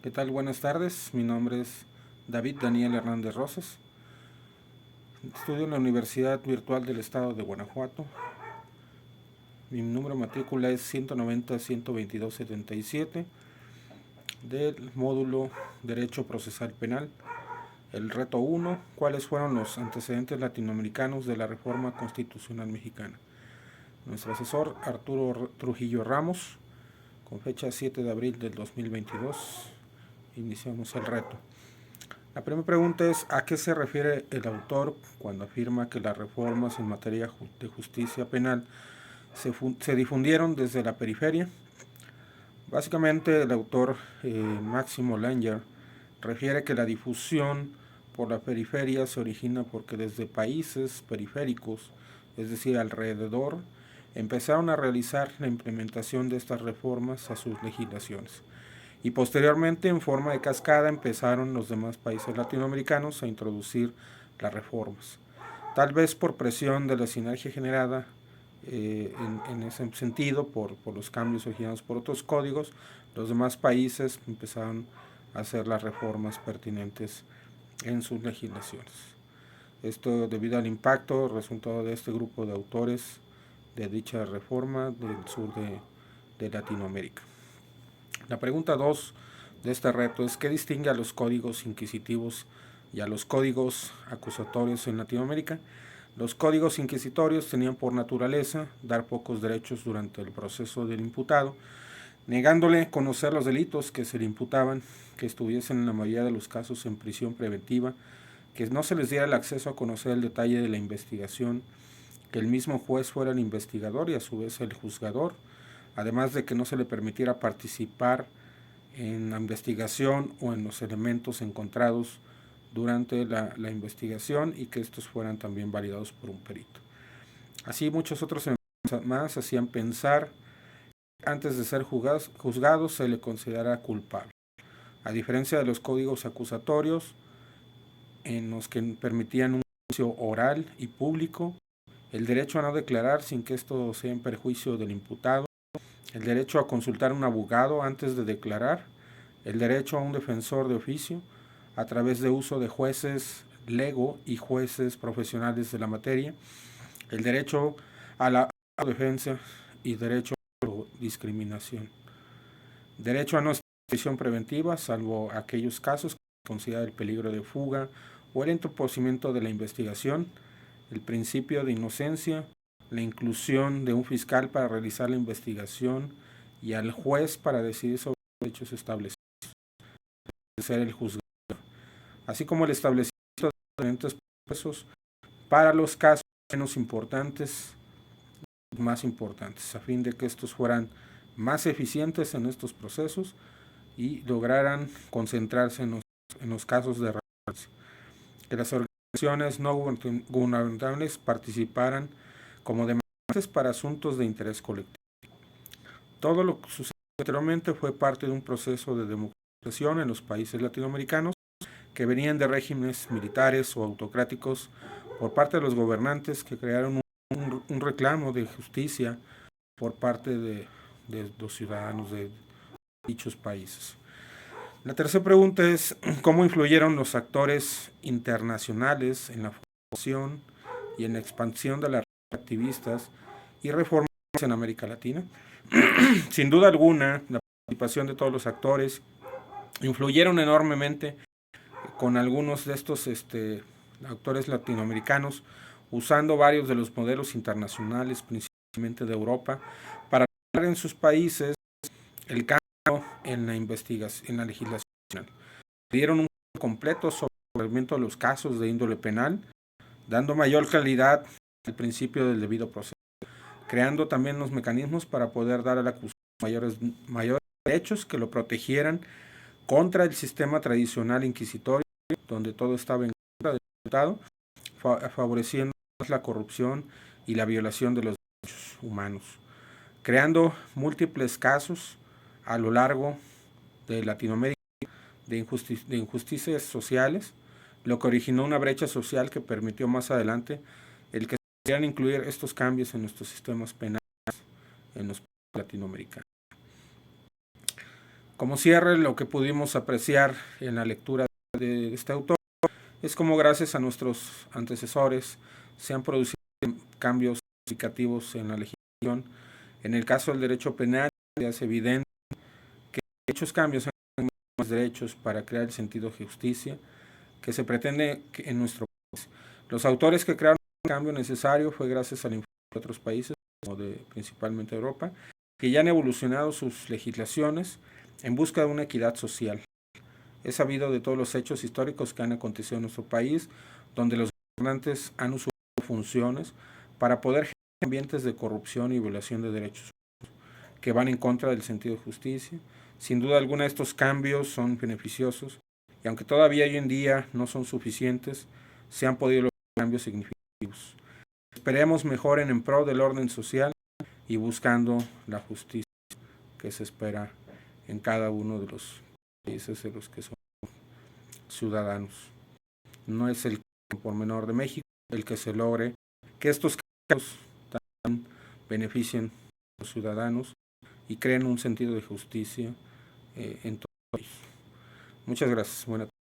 ¿Qué tal? Buenas tardes. Mi nombre es David Daniel Hernández Rosas. Estudio en la Universidad Virtual del Estado de Guanajuato. Mi número de matrícula es 190-122-77 del módulo Derecho Procesal Penal. El reto 1. ¿Cuáles fueron los antecedentes latinoamericanos de la Reforma Constitucional Mexicana? Nuestro asesor Arturo Trujillo Ramos, con fecha 7 de abril del 2022. Iniciamos el reto. La primera pregunta es: ¿a qué se refiere el autor cuando afirma que las reformas en materia de justicia penal se difundieron desde la periferia? Básicamente el autor Máximo Langer refiere que la difusión por la periferia se origina porque desde países periféricos, es decir, alrededor, empezaron a realizar la implementación de estas reformas a sus legislaciones. Y posteriormente, en forma de cascada, empezaron los demás países latinoamericanos a introducir las reformas. Tal vez por presión de la sinergia generada en ese sentido, por los cambios originados por otros códigos, los demás países empezaron a hacer las reformas pertinentes en sus legislaciones. Esto debido al impacto resultado de este grupo de autores de dicha reforma del sur de Latinoamérica. La pregunta 2 de este reto es: ¿qué distingue a los códigos inquisitivos y a los códigos acusatorios en Latinoamérica? Los códigos inquisitorios tenían por naturaleza dar pocos derechos durante el proceso del imputado, negándole conocer los delitos que se le imputaban, que estuviesen en la mayoría de los casos en prisión preventiva, que no se les diera el acceso a conocer el detalle de la investigación, que el mismo juez fuera el investigador y a su vez el juzgador, además de que no se le permitiera participar en la investigación o en los elementos encontrados durante la investigación, y que estos fueran también validados por un perito. Así muchos otros más hacían pensar que antes de ser juzgado se le considerara culpable. A diferencia de los códigos acusatorios, en los que permitían un juicio oral y público, el derecho a no declarar sin que esto sea en perjuicio del imputado, el derecho a consultar a un abogado antes de declarar, el derecho a un defensor de oficio a través de uso de jueces lego y jueces profesionales de la materia, el derecho a la defensa y derecho a la discriminación, derecho a no estar en prisión preventiva salvo aquellos casos que considera el peligro de fuga o el entorpecimiento de la investigación, el principio de inocencia, la inclusión de un fiscal para realizar la investigación y al juez para decidir sobre los hechos establecidos, ser el juzgador, así como el establecimiento de diferentes procesos para los casos menos importantes y más importantes, a fin de que estos fueran más eficientes en estos procesos y lograran concentrarse en los casos de relevancia, que las organizaciones no gubernamentales participaran como demandantes para asuntos de interés colectivo. Todo lo que sucedió anteriormente fue parte de un proceso de democratización en los países latinoamericanos que venían de regímenes militares o autocráticos por parte de los gobernantes, que crearon un reclamo de justicia por parte de los ciudadanos de dichos países. La tercera pregunta es: ¿cómo influyeron los actores internacionales en la formación y en la expansión de las activistas y reformas en América Latina? Sin duda alguna, la participación de todos los actores influyeron enormemente, con algunos de estos actores latinoamericanos usando varios de los modelos internacionales, principalmente de Europa, para lograr en sus países el cambio en la investigación, en la legislación. Dieron un completo sobre el tratamiento de los casos de índole penal, dando mayor calidad al principio del debido proceso, creando también los mecanismos para poder dar al acusado mayores derechos que lo protegieran contra el sistema tradicional inquisitorio, donde todo estaba en contra del imputado, favoreciendo la corrupción y la violación de los derechos humanos, creando múltiples casos a lo largo de Latinoamérica de injusticias sociales, lo que originó una brecha social que permitió más adelante el que se pudieran incluir estos cambios en nuestros sistemas penales en los países latinoamericanos. Como cierre, lo que pudimos apreciar en la lectura de este autor es cómo gracias a nuestros antecesores se han producido cambios significativos en la legislación. En el caso del derecho penal, se hace evidente que dichos cambios han más derechos para crear el sentido de justicia que se pretende en nuestro país. Los autores que crearon el cambio necesario fue gracias al informe de otros países, como principalmente Europa, que ya han evolucionado sus legislaciones en busca de una equidad social. Es sabido de todos los hechos históricos que han acontecido en nuestro país, donde los gobernantes han usurpado funciones para poder generar ambientes de corrupción y violación de derechos que van en contra del sentido de justicia. Sin duda alguna estos cambios son beneficiosos y aunque todavía hoy en día no son suficientes, se han podido lograr cambios significativos. Esperemos mejoren en pro del orden social y buscando la justicia que se espera en cada uno de los países de los que son ciudadanos. No es el por menor de México el que se logre que estos cambios también beneficien a los ciudadanos y creen un sentido de justicia en todo el país. Muchas gracias. Buenas tardes.